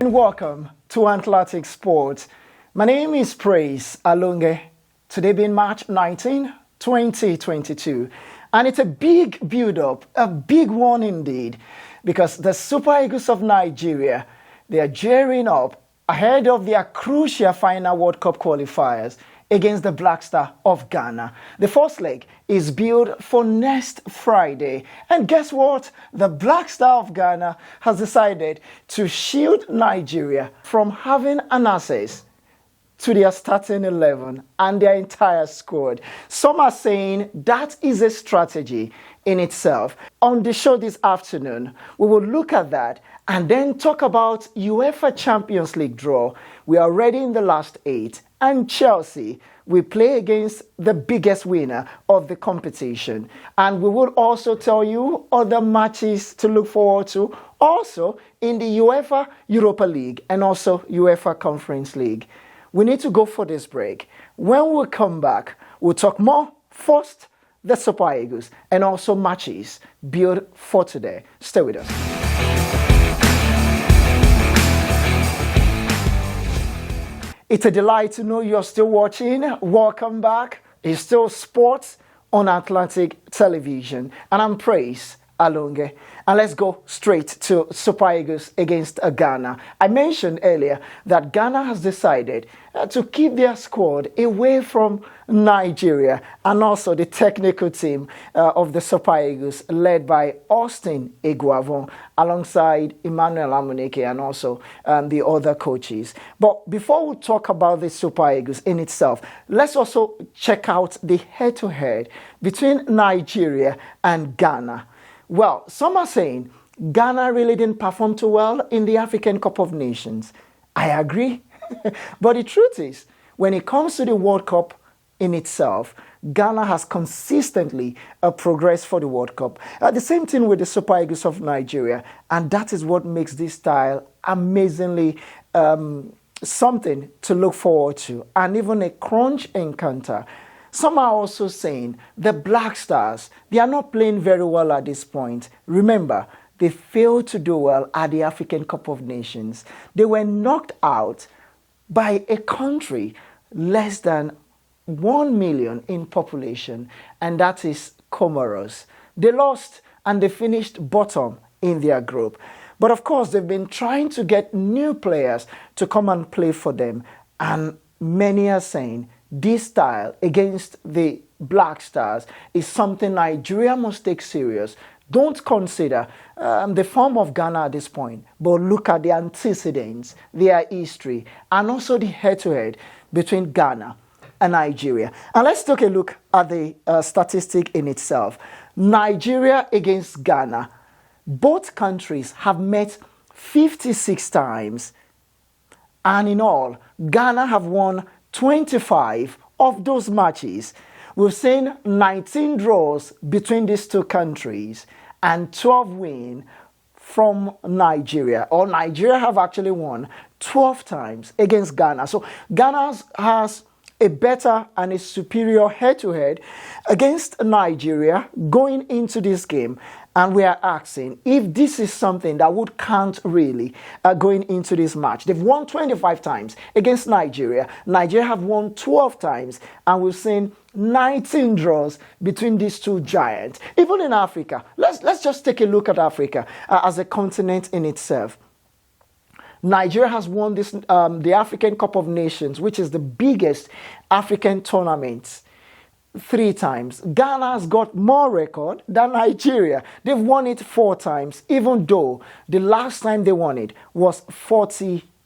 And welcome to Atlantic Sports. My name is Praise Alunge. Today being March 19, 2022. And it's a big build-up, a big one indeed, because the Super Eagles of Nigeria, they are gearing up ahead of their crucial final World Cup qualifiers against the Black Star of Ghana. The first leg is billed for next Friday. And guess what? The Black Star of Ghana has decided to shield Nigeria from having an access to their starting 11 and their entire squad. Some are saying that is a strategy in itself. On the show this afternoon, we will look at that and then talk about UEFA Champions League draw. We are already in the last 8, and Chelsea will play against the biggest winner of the competition. And we will also tell you other matches to look forward to, also in the UEFA Europa League and also UEFA Conference League. We need to go for this break. When we come back, we'll talk more. First, the Super Eagles and also matches built for today. Stay with us. It's a delight to know you're still watching. Welcome back. It's still sports on Atlantic Television. And I'm Praise Alunge. And let's go straight to Super Eagles against Ghana. I mentioned earlier that Ghana has decided to keep their squad away from Nigeria and also the technical team of the Super Eagles led by Austin Eguavon alongside Emmanuel Amuneke and also the other coaches. But before we talk about the Super Eagles in itself, let's also check out the head-to-head between Nigeria and Ghana. Well, some are saying Ghana really didn't perform too well in the African Cup of Nations. I agree. But the truth is, when it comes to the World Cup in itself, Ghana has consistently progressed for the World Cup. The same thing with the Super Eagles of Nigeria. And that is what makes this style amazingly something to look forward to. And even a crunch encounter. Some are also saying the Black Stars, they are not playing very well at this point. Remember, they failed to do well at the African Cup of Nations. They were knocked out by a country less than 1 million in population, and that is Comoros. They lost and they finished bottom in their group. But of course, they've been trying to get new players to come and play for them, and many are saying this style against the Black Stars is something Nigeria must take serious. Don't consider the form of Ghana at this point, but look at the antecedents, their history, and also the head-to-head between Ghana and Nigeria. And let's take a look at the statistic in itself. Nigeria against Ghana. Both countries have met 56 times. And in all, Ghana have won 25 of those matches. We've seen 19 draws between these two countries and 12 wins from Nigeria. Or Nigeria have actually won 12 times against Ghana. So Ghana has a better and a superior head-to-head against Nigeria going into this game. And we are asking if this is something that would count really going into this match. They've won 25 times against Nigeria. Nigeria have won 12 times. And we've seen 19 draws between these two giants. Even in Africa, let's just take a look at Africa as a continent in itself. Nigeria has won this the African Cup of Nations, which is the biggest African tournament, 3 times. Ghana has got more record than Nigeria. They've won it 4 times, even though the last time they won it was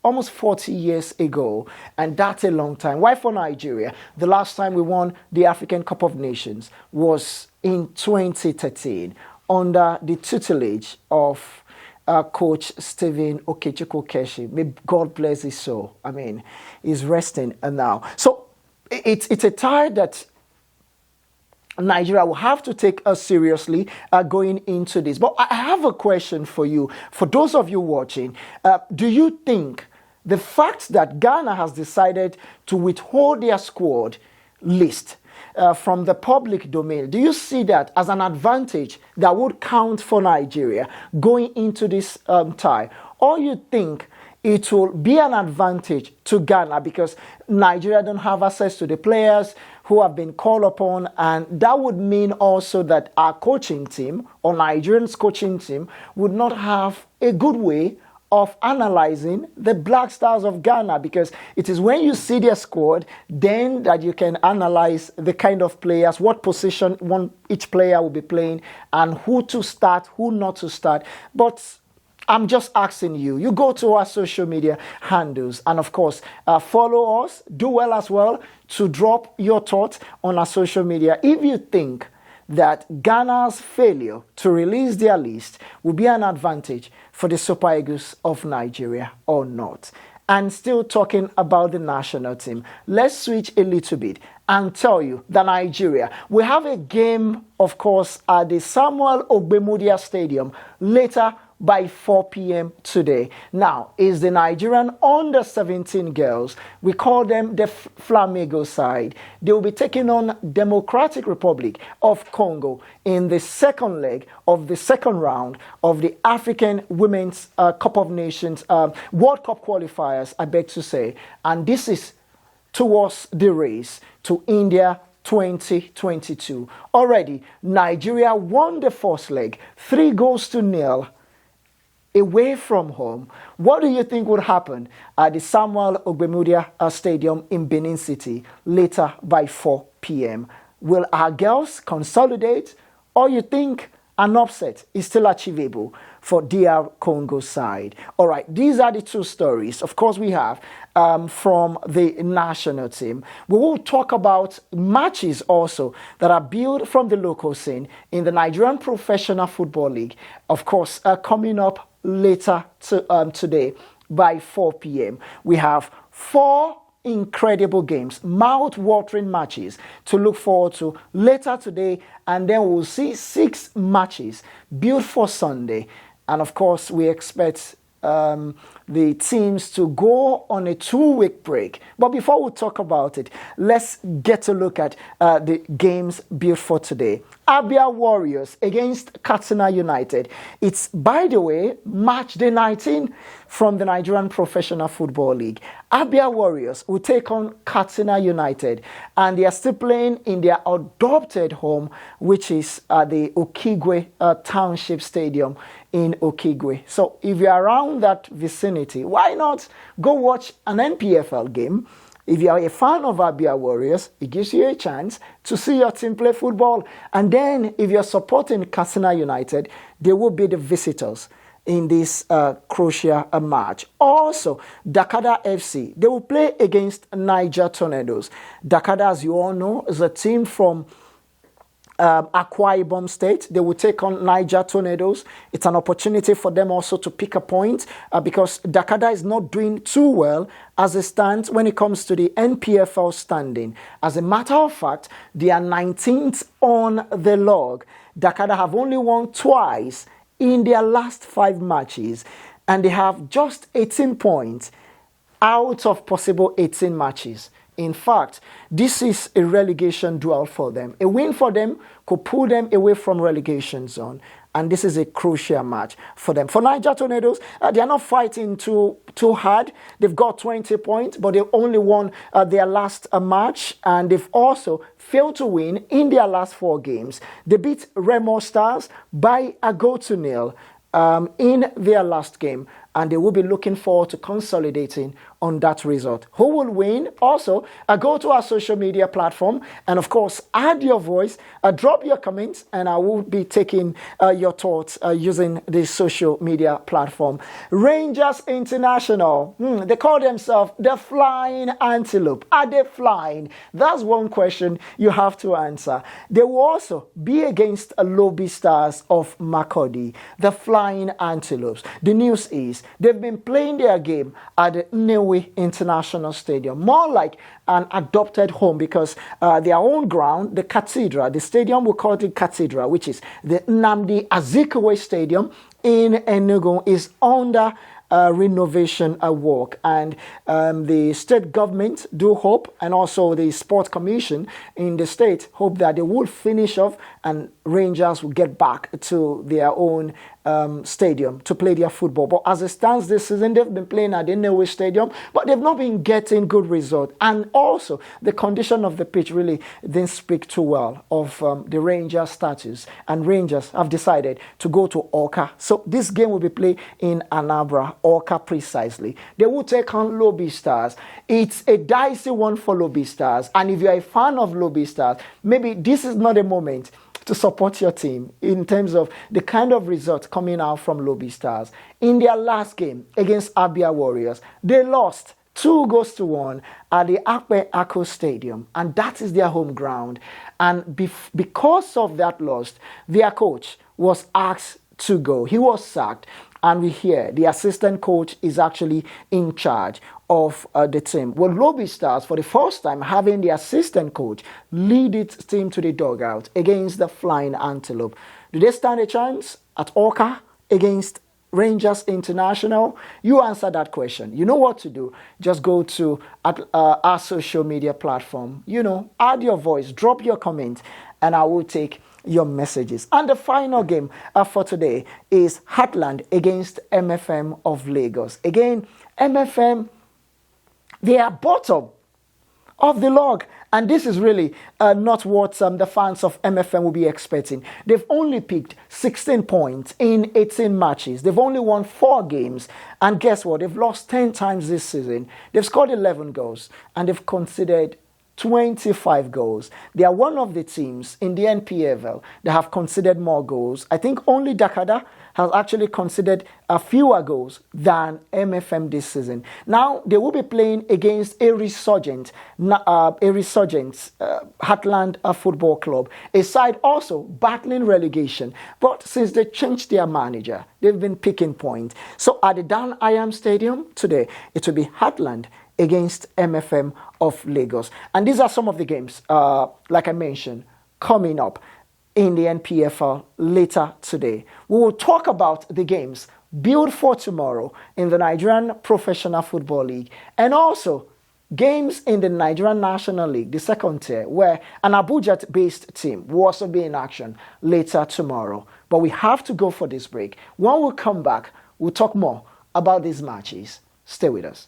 almost 40 years ago, and that's a long time. Why for Nigeria? The last time we won the African Cup of Nations was in 2013 under the tutelage of Coach Stephen Okechukwu-Keshi. May God bless his soul. I mean, he's resting now. So it's a tie that Nigeria will have to take seriously going into this. But I have a question for you. For those of you watching, do you think the fact that Ghana has decided to withhold their squad list from the public domain, do you see that as an advantage that would count for Nigeria going into this tie? Or you think it will be an advantage to Ghana because Nigeria don't have access to the players who have been called upon, and that would mean also that our coaching team or Nigerians coaching team would not have a good way of analyzing the Black Stars of Ghana, because it is when you see their squad then that you can analyze the kind of players, what position each player will be playing, and who to start, who not to start. But I'm just asking you, you go to our social media handles and of course follow us, do well as well to drop your thoughts on our social media if you think that Ghana's failure to release their list will be an advantage for the Super Eagles of Nigeria or not. And still talking about the national team, let's switch a little bit and tell you that Nigeria will have a game, of course, at the Samuel Ogbemudia Stadium later by 4 p.m. today. Now, is the Nigerian under-17 girls, we call them the Flamingo side. They will be taking on Democratic Republic of Congo in the second leg of the second round of the African Women's Cup of Nations World Cup qualifiers, I beg to say. And this is towards the race to India 2022. Already, Nigeria won the first leg, 3-0 away from home. What do you think would happen at the Samuel Ogbemudia Stadium in Benin City later by 4 p.m.? Will our girls consolidate, or you think an upset is still achievable for DR Congo side? All right, these are the two stories. Of course, we have from the national team. We will talk about matches also that are built from the local scene in the Nigerian Professional Football League. Of course, coming up later today by 4 p.m. We have 4 incredible games, mouth-watering matches to look forward to later today, and then we'll see 6 matches built for Sunday. And of course, we expect the teams to go on a 2-week break. But before we talk about it, let's get a look at the games built for today. Abia Warriors against Katsina United. It's, by the way, match day 19 from the Nigerian Professional Football League. Abia Warriors will take on Katsina United, and they are still playing in their adopted home, which is the Okigwe Township Stadium in Okigwe. So if you're around that vicinity, why not go watch an NPFL game? If you are a fan of Abia Warriors, it gives you a chance to see your team play football. And then if you're supporting Katsina United, they will be the visitors in this crucial match. Also, Dakada FC, they will play against Niger Tornadoes. Dakada, as you all know, is a team from Akwa Ibom State. They will take on Niger Tornadoes. It's an opportunity for them also to pick a point because Dakada is not doing too well as it stands when it comes to the NPFL standing. As a matter of fact, they are 19th on the log. Dakada have only won twice in their last 5 matches, and they have just 18 points out of possible 18 matches. In fact, this is a relegation duel for them. A win for them could pull them away from relegation zone. And this is a crucial match for them. For Niger Tornadoes, they are not fighting too hard. They've got 20 points, but they only won their last match. And they've also failed to win in their last 4 games. They beat Remo Stars by a 0-0 in their last game. And they will be looking forward to consolidating on that result. Who will win? Also, go to our social media platform and, of course, add your voice, drop your comments, and I will be taking your thoughts using the social media platform. Rangers International, they call themselves the Flying Antelope. Are they flying? That's one question you have to answer. They will also be against Lobby Stars of Makurdi, the Flying Antelopes. The news is they've been playing their game at the Nnewi International Stadium, more like an adopted home because their own ground, the Cathedral, the stadium we call it Cathedral, which is the Nnamdi Azikiwe Stadium in Enugu, is under renovation work, and the state government do hope, and also the sports commission in the state hope that they will finish off and Rangers will get back to their own stadium to play their football. But as it stands this season, they've been playing at the Newe Stadium, but they've not been getting good results. And also, the condition of the pitch really didn't speak too well of the Rangers status. And Rangers have decided to go to Orca. So this game will be played in Anambra, Orca precisely. They will take on Lobby Stars. It's a dicey one for Lobby Stars. And if you're a fan of Lobby Stars, maybe this is not a moment to support your team in terms of the kind of results coming out from Lobby Stars. In their last game against Abia Warriors, they lost 2-1 at the Akpe Ako Stadium, and that is their home ground. And because of that loss, their coach was asked to go. He was sacked, and we hear the assistant coach is actually in charge of the team. Well, Lobby Stars, for the first time, having the assistant coach lead its team to the dugout against the Flying Antelope. Do they stand a chance at Orca against Rangers International? You answer that question. You know what to do. Just go to our social media platform. Add your voice, drop your comment, and I will take your messages. And the final game for today is Heartland against MFM of Lagos. Again, MFM, they are bottom of the log. And this is really not what the fans of MFM will be expecting. They've only picked 16 points in 18 matches. They've only won 4 games. And guess what? They've lost 10 times this season. They've scored 11 goals. And they've conceded 25 goals. They are one of the teams in the NPFL that have conceded more goals. I think only Dakada has actually conceded fewer goals than MFM this season. Now, they will be playing against a resurgent Heartland Football Club, a side also battling relegation. But since they changed their manager, they've been picking points. So at the Dan Ayam Stadium today, it will be Heartland against MFM of Lagos. And these are some of the games, like I mentioned, coming up in the NPFL later today. We will talk about the games built for tomorrow in the Nigerian Professional Football League, and also games in the Nigerian National League, the second tier, where an Abuja-based team will also be in action later tomorrow. But we have to go for this break. When we come back, we'll talk more about these matches. Stay with us.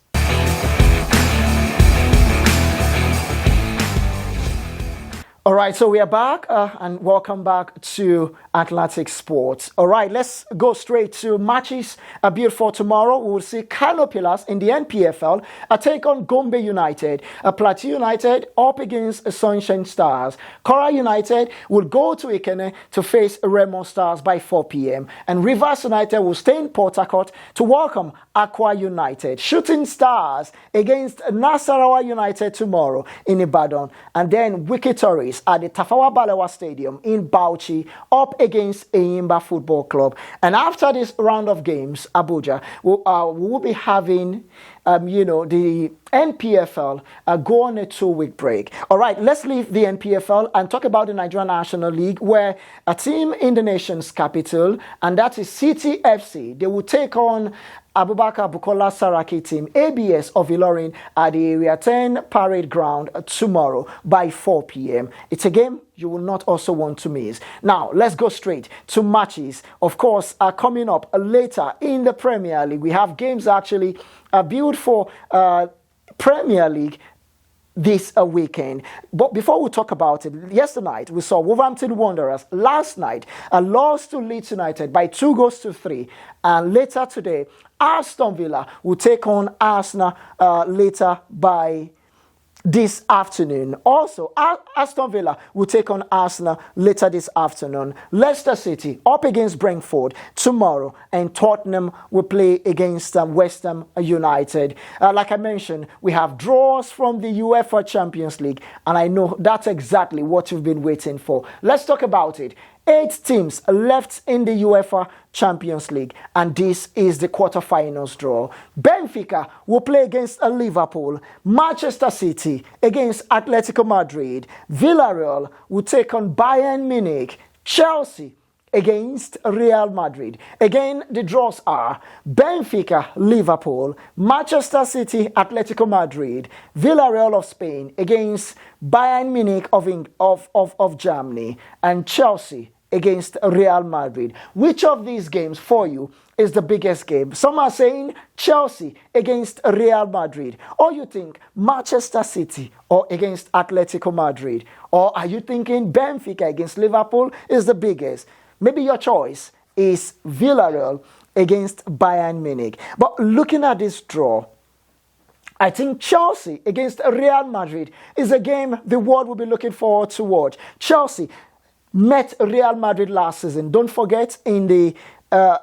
All right, so we are back and welcome back to Atlantic Sports. All right, let's go straight to matches built for tomorrow. We will see Kano Pillars in the NPFL take on Gombe United. Plateau United up against Sunshine Stars. Kora United will go to Ikene to face Remo Stars by 4 p.m. And Rivers United will stay in Port Harcourt to welcome Aqua United. Shooting Stars against Nasarawa United tomorrow in Ibadan. And then Wiki Tories at the Tafawa Balewa Stadium in Bauchi up against Eyimba Football Club. And after this round of games, Abuja will be having the NPFL go on a 2-week break. All right, let's leave the NPFL and talk about the Nigerian National League, where a team in the nation's capital, and that is City FC, they will take on Abubakar Bukola Saraki team, ABS of Ilorin, at the Area 10 Parade Ground tomorrow by 4 p.m. It's a game you will not also want to miss. Now, let's go straight to matches. Of course, coming up later in the Premier League, we have games actually built for Premier League this weekend. But before we talk about it, yesterday night we saw Wolverhampton Wanderers last night lost to Leeds United by 2-3. And later today, Aston Villa will take on Arsenal later by this afternoon. Also, Aston Villa will take on Arsenal later this afternoon. Leicester City up against Brentford tomorrow, and Tottenham will play against West Ham United. Like I mentioned, we have draws from the UEFA Champions League, and I know that's exactly what you've been waiting for. Let's talk about it. 8 teams left in the UEFA Champions League, and this is the quarterfinals draw. Benfica will play against Liverpool. Manchester City against Atletico Madrid. Villarreal will take on Bayern Munich. Chelsea against Real Madrid. Again, the draws are Benfica, Liverpool, Manchester City, Atletico Madrid, Villarreal of Spain against Bayern Munich of Germany, and Chelsea against Real Madrid. Which of these games for you is the biggest game? Some are saying Chelsea against Real Madrid. Or you think Manchester City or against Atletico Madrid? Or are you thinking Benfica against Liverpool is the biggest? Maybe your choice is Villarreal against Bayern Munich. But looking at this draw, I think Chelsea against Real Madrid is a game the world will be looking forward to watch. Chelsea met Real Madrid last season. Don't forget, in the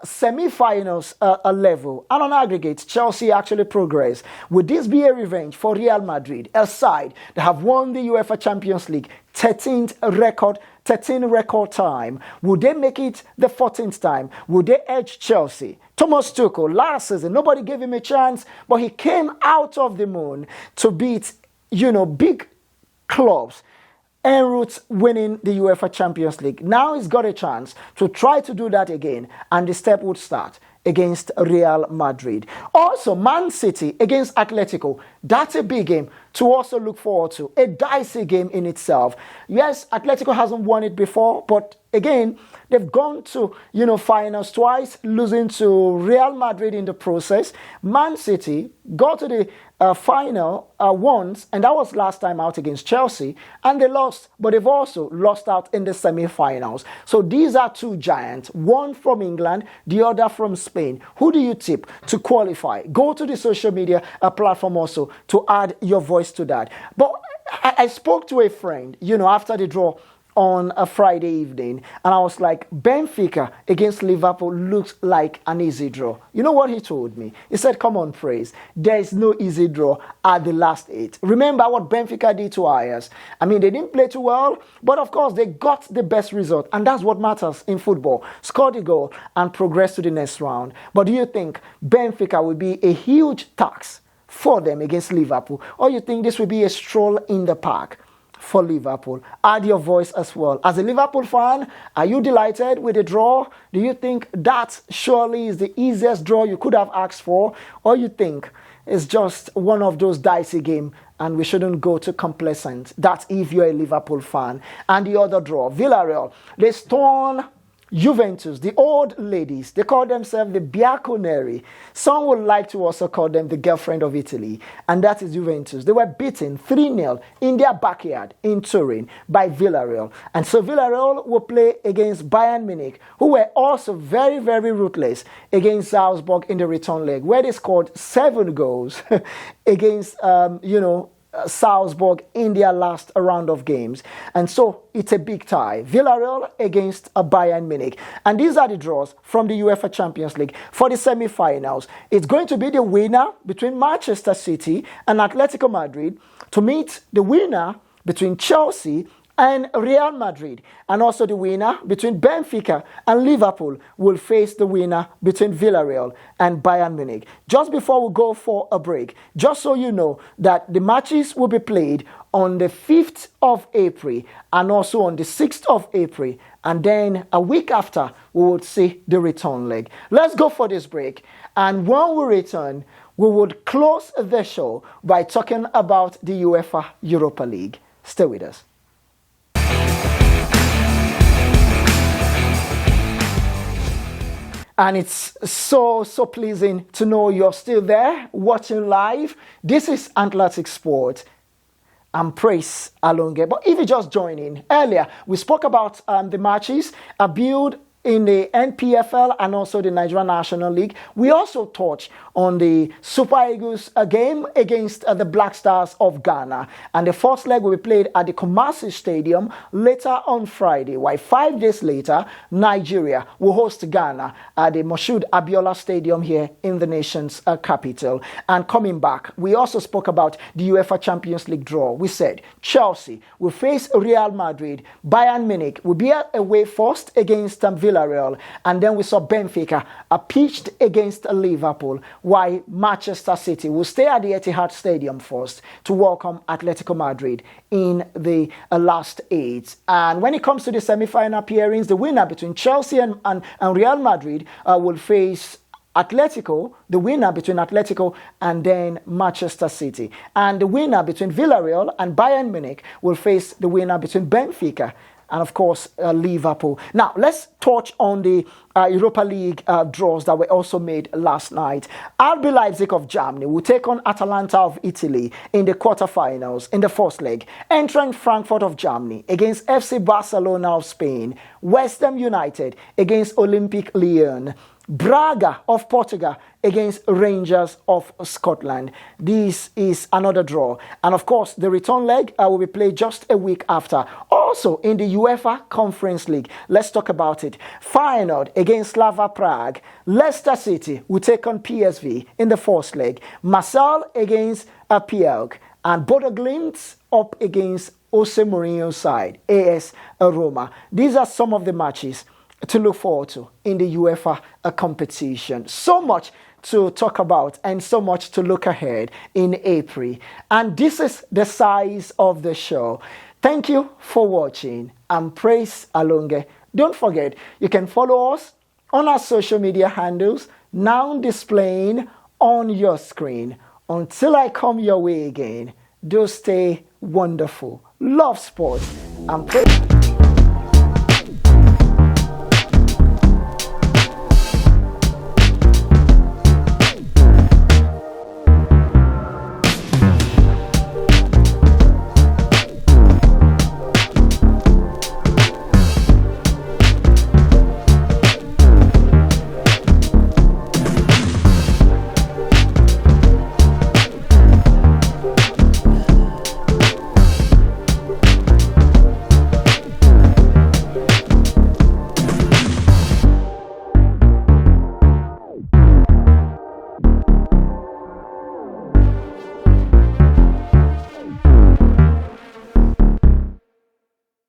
semi-finals level and on aggregate, Chelsea actually progressed. Would this be a revenge for Real Madrid, a side that have won the UEFA Champions League 13 record time? Would they make it the 14th time? Would they edge Chelsea? Thomas Tuchel, last season, nobody gave him a chance, but he came out of the moon to beat, big clubs en route winning the UEFA Champions League. Now he's got a chance to try to do that again, and the step would start against Real Madrid. Also, Man City against Atletico. That's a big game to also look forward to. A dicey game in itself. Yes, Atletico hasn't won it before, but again, they've gone to, finals twice, losing to Real Madrid in the process. Man City got to the final once, and that was last time out against Chelsea, and they lost, but they've also lost out in the semi-finals. So these are two giants, one from England, the other from Spain. Who do you tip to qualify? Go to the social media platform also to add your voice to that. But I spoke to a friend, after the draw on a Friday evening, and I was like, Benfica against Liverpool looks like an easy draw. You know what he told me? He said, come on, Praise, there is no easy draw at the last 8. Remember what Benfica did to Ajax. I mean, they didn't play too well, but of course they got the best result, and that's what matters in football. Score the goal and progress to the next round. But do you think Benfica will be a huge tax for them against Liverpool, or you think this will be a stroll in the park for Liverpool? Add your voice as well. As a Liverpool fan, are you delighted with the draw? Do you think that surely is the easiest draw you could have asked for? Or you think it's just one of those dicey games and we shouldn't go too complacent? That's if you're a Liverpool fan. And the other draw, Villarreal, they stormed Juventus, the old ladies. They call themselves the Bianconeri. Some would like to also call them the girlfriend of Italy, and that is Juventus. They were beaten 3-0 in their backyard in Turin by Villarreal. And so Villarreal will play against Bayern Munich, who were also very, very ruthless against Salzburg in the return leg, where they scored 7 goals against, Salzburg in their last round of games. And so it's a big tie. Villarreal against Bayern Munich. And these are the draws from the UEFA Champions League for the semi-finals. It's going to be the winner between Manchester City and Atletico Madrid to meet the winner between Chelsea and Real Madrid, and also the winner between Benfica and Liverpool will face the winner between Villarreal and Bayern Munich. Just before we go for a break, just so you know that the matches will be played on the 5th of April and also on the 6th of April, and then a week after we will see the return leg. Let's go for this break, and when we return, we would close the show by talking about the UEFA Europa League. Stay with us. And it's so pleasing to know you're still there watching live. This is Atlantic Sport. I'm Praise Alonge. But if you just joined in earlier, we spoke about the matches, a build in the NPFL and also the Nigerian National League. We also touched on the Super Eagles game against the Black Stars of Ghana. And the first leg will be played at the Kumasi Stadium later on Friday, while 5 days later, Nigeria will host Ghana at the Moshood Abiola Stadium here in the nation's capital. And coming back, we also spoke about the UEFA Champions League draw. We said Chelsea will face Real Madrid. Bayern Munich will be away first against Villarreal, and then we saw Benfica pitched against Liverpool, while Manchester City will stay at the Etihad Stadium first to welcome Atletico Madrid in the last 8. And when it comes to the semi-final pairings, the winner between Chelsea and Real Madrid will face Atletico, the winner between Atletico and then Manchester City. And the winner between Villarreal and Bayern Munich will face the winner between Benfica and of course Liverpool. Now let's touch on the Europa League draws that were also made last night. RB Leipzig of Germany will take on Atalanta of Italy in the quarterfinals in the first leg. Eintracht Frankfurt of Germany against FC Barcelona of Spain. West Ham United against Olympique Lyon. Braga of Portugal against Rangers of Scotland. This is another draw. And of course, the return leg will be played just a week after. Also, in the UEFA Conference League, let's talk about it. Feyenoord against Slava Prague. Leicester City will take on PSV in the first leg. Marseille against PAOK. And Bodo Glimt up against Jose Mourinho's side, AS Roma. These are some of the matches to look forward to in the UEFA competition. So much to talk about and so much to look ahead in April. And this is the size of the show. Thank you for watching. I'm Praise Alonge. Don't forget, you can follow us on our social media handles now displaying on your screen. Until I come your way again, do stay wonderful. Love sports. I'm Praise.